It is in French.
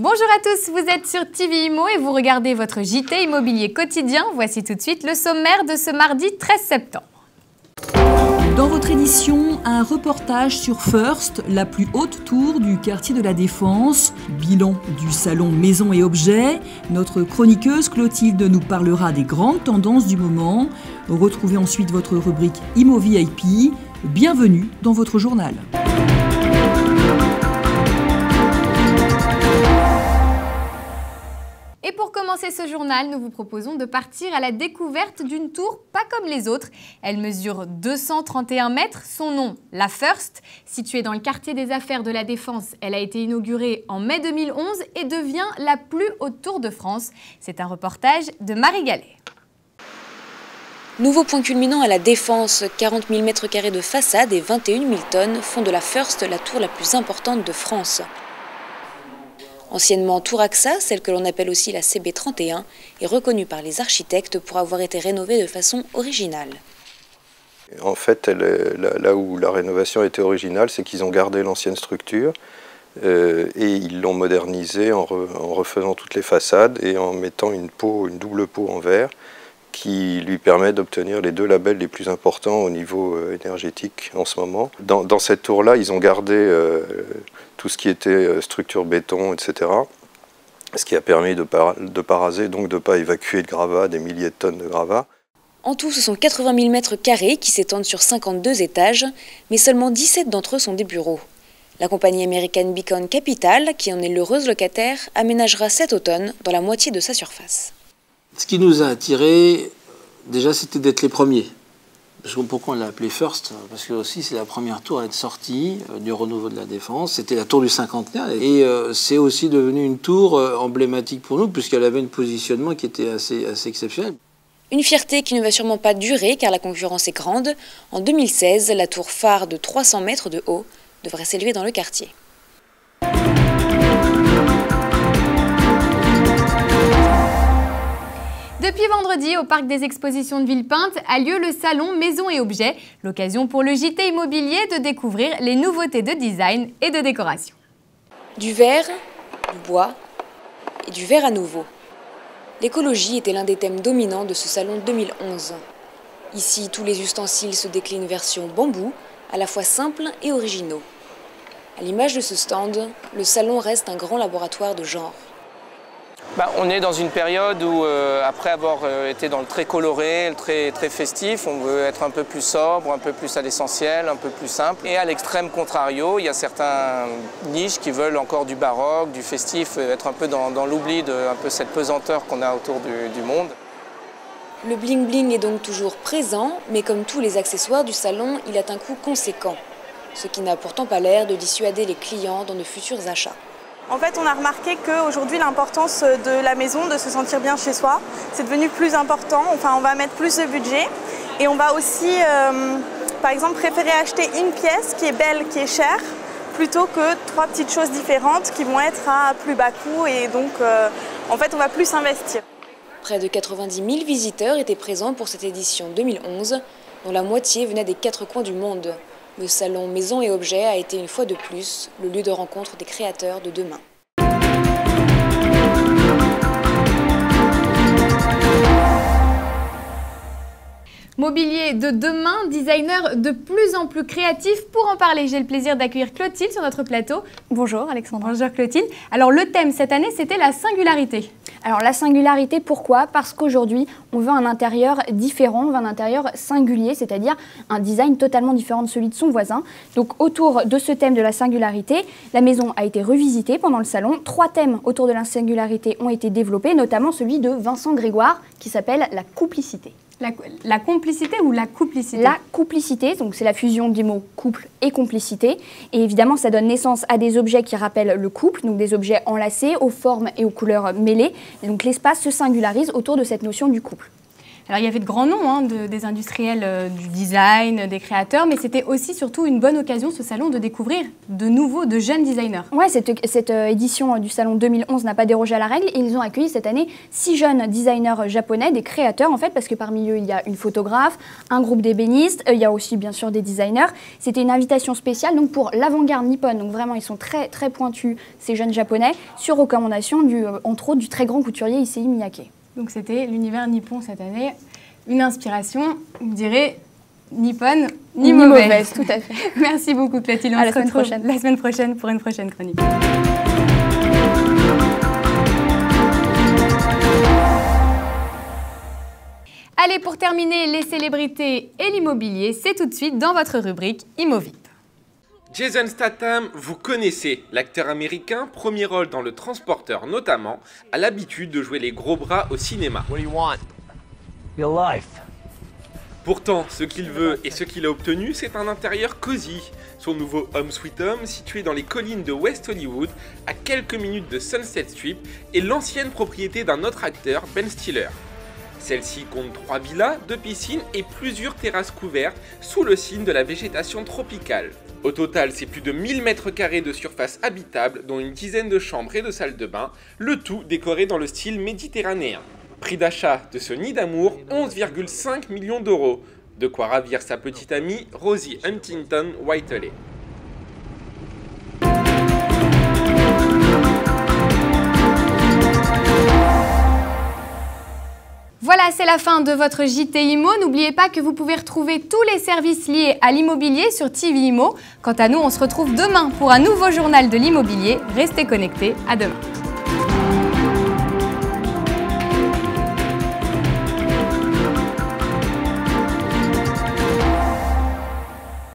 Bonjour à tous, vous êtes sur TV Immo et vous regardez votre JT Immobilier quotidien. Voici tout de suite le sommaire de ce mardi 13 septembre. Dans votre édition, un reportage sur First, la plus haute tour du quartier de la Défense. Bilan du salon Maisons et Objets. Notre chroniqueuse Clotilde nous parlera des grandes tendances du moment. Retrouvez ensuite votre rubrique Immo VIP. Bienvenue dans votre journal. Et pour commencer ce journal, nous vous proposons de partir à la découverte d'une tour pas comme les autres. Elle mesure 231 mètres, son nom, la First. Située dans le quartier des affaires de la Défense, elle a été inaugurée en mai 2011 et devient la plus haute tour de France. C'est un reportage de Marie Gallet. Nouveau point culminant à la Défense, 40 000 m² de façade et 21 000 tonnes font de la First la tour la plus importante de France. Anciennement Tour AXA, celle que l'on appelle aussi la CB31, est reconnue par les architectes pour avoir été rénovée de façon originale. En fait, là où la rénovation était originale, c'est qu'ils ont gardé l'ancienne structure et ils l'ont modernisée en refaisant toutes les façades et en mettant une double peau en verre qui lui permet d'obtenir les deux labels les plus importants au niveau énergétique en ce moment. Dans cette tour-là, ils ont gardé tout ce qui était structure béton, etc. Ce qui a permis de ne pas raser, donc de ne pas évacuer de gravats, des milliers de tonnes de gravats. En tout, ce sont 80 000 m² qui s'étendent sur 52 étages, mais seulement 17 d'entre eux sont des bureaux. La compagnie américaine Beacon Capital, qui en est l'heureuse locataire, aménagera cet automne dans la moitié de sa surface. Ce qui nous a attirés, déjà, c'était d'être les premiers. Pourquoi on l'a appelé First? Parce que aussi c'est la première tour à être sortie du renouveau de la Défense. C'était la tour du cinquantenaire et c'est aussi devenu une tour emblématique pour nous puisqu'elle avait un positionnement qui était assez exceptionnel. Une fierté qui ne va sûrement pas durer car la concurrence est grande. En 2016, la tour phare de 300 mètres de haut devrait s'élever dans le quartier. Depuis vendredi, au Parc des Expositions de Villepinte, a lieu le salon Maisons et Objets, l'occasion pour le JT Immobilier de découvrir les nouveautés de design et de décoration. Du verre, du bois et du verre à nouveau. L'écologie était l'un des thèmes dominants de ce salon 2011. Ici, tous les ustensiles se déclinent version bambou, à la fois simples et originaux. À l'image de ce stand, le salon reste un grand laboratoire de genre. On est dans une période où, après avoir été dans le très coloré, le très festif, on veut être un peu plus sobre, un peu plus à l'essentiel, un peu plus simple. Et à l'extrême contrario, il y a certains niches qui veulent encore du baroque, du festif, être un peu dans l'oubli de un peu cette pesanteur qu'on a autour du monde. Le bling-bling est donc toujours présent, mais comme tous les accessoires du salon, il a un coût conséquent. Ce qui n'a pourtant pas l'air de dissuader les clients dans de futurs achats. En fait, on a remarqué qu'aujourd'hui, l'importance de la maison, de se sentir bien chez soi, c'est devenu plus important. Enfin, on va mettre plus de budget et on va aussi, par exemple, préférer acheter une pièce qui est belle, qui est chère, plutôt que 3 petites choses différentes qui vont être à plus bas coût et donc, en fait, on va plus investir. Près de 90 000 visiteurs étaient présents pour cette édition 2011, dont la moitié venait des 4 coins du monde. Le salon Maisons et Objets a été une fois de plus le lieu de rencontre des créateurs de demain. Mobilier de demain, designer de plus en plus créatif. Pour en parler, j'ai le plaisir d'accueillir Clotilde sur notre plateau. Bonjour Alexandra. Bonjour Clotilde. Alors le thème cette année, c'était la singularité. Alors la singularité, pourquoi? Parce qu'aujourd'hui, on veut un intérieur différent, on veut un intérieur singulier, c'est-à-dire un design totalement différent de celui de son voisin. Donc autour de ce thème de la singularité, la maison a été revisitée pendant le salon. 3 thèmes autour de la singularité ont été développés, notamment celui de Vincent Grégoire, qui s'appelle la complicité. La complicité ou la complicité? La complicité, donc c'est la fusion des mots couple et complicité. Et évidemment, ça donne naissance à des objets qui rappellent le couple, donc des objets enlacés, aux formes et aux couleurs mêlées. Et donc l'espace se singularise autour de cette notion du couple. Alors il y avait de grands noms hein, des industriels du design, des créateurs, mais c'était aussi surtout une bonne occasion, ce salon, de découvrir de jeunes designers. Ouais, cette édition du salon 2011 n'a pas dérogé à la règle. Ils ont accueilli cette année 6 jeunes designers japonais, des créateurs en fait, parce que parmi eux il y a une photographe, un groupe d'ébénistes, il y a aussi bien sûr des designers. C'était une invitation spéciale donc pour l'avant-garde nippone, donc vraiment ils sont très très pointus ces jeunes japonais, sur recommandation entre autres du très grand couturier Issei Miyake. Donc c'était l'univers nippon cette année, une inspiration, on dirait nippone, ni mauvaise. Tout à fait. Merci beaucoup Clotilde, on se retrouve la semaine prochaine pour une prochaine chronique. Allez, pour terminer, les célébrités et l'immobilier, c'est tout de suite dans votre rubrique ImoVip. Jason Statham, vous connaissez, l'acteur américain, premier rôle dans Le Transporteur notamment, a l'habitude de jouer les gros bras au cinéma. What do you want? Your life. Pourtant, ce qu'il veut et ce qu'il a obtenu, c'est un intérieur cosy. Son nouveau Home Sweet Home, situé dans les collines de West Hollywood, à quelques minutes de Sunset Strip, est l'ancienne propriété d'un autre acteur, Ben Stiller. Celle-ci compte 3 villas, 2 piscines et plusieurs terrasses couvertes sous le signe de la végétation tropicale. Au total, c'est plus de 1000 m² de surface habitable, dont une dizaine de chambres et de salles de bain, le tout décoré dans le style méditerranéen. Prix d'achat de ce nid d'amour, 11,5 millions d'euros. De quoi ravir sa petite amie Rosie Huntington-Whiteley. Voilà, c'est la fin de votre JT Imo. N'oubliez pas que vous pouvez retrouver tous les services liés à l'immobilier sur TV Imo. Quant à nous, on se retrouve demain pour un nouveau journal de l'immobilier. Restez connectés, à demain.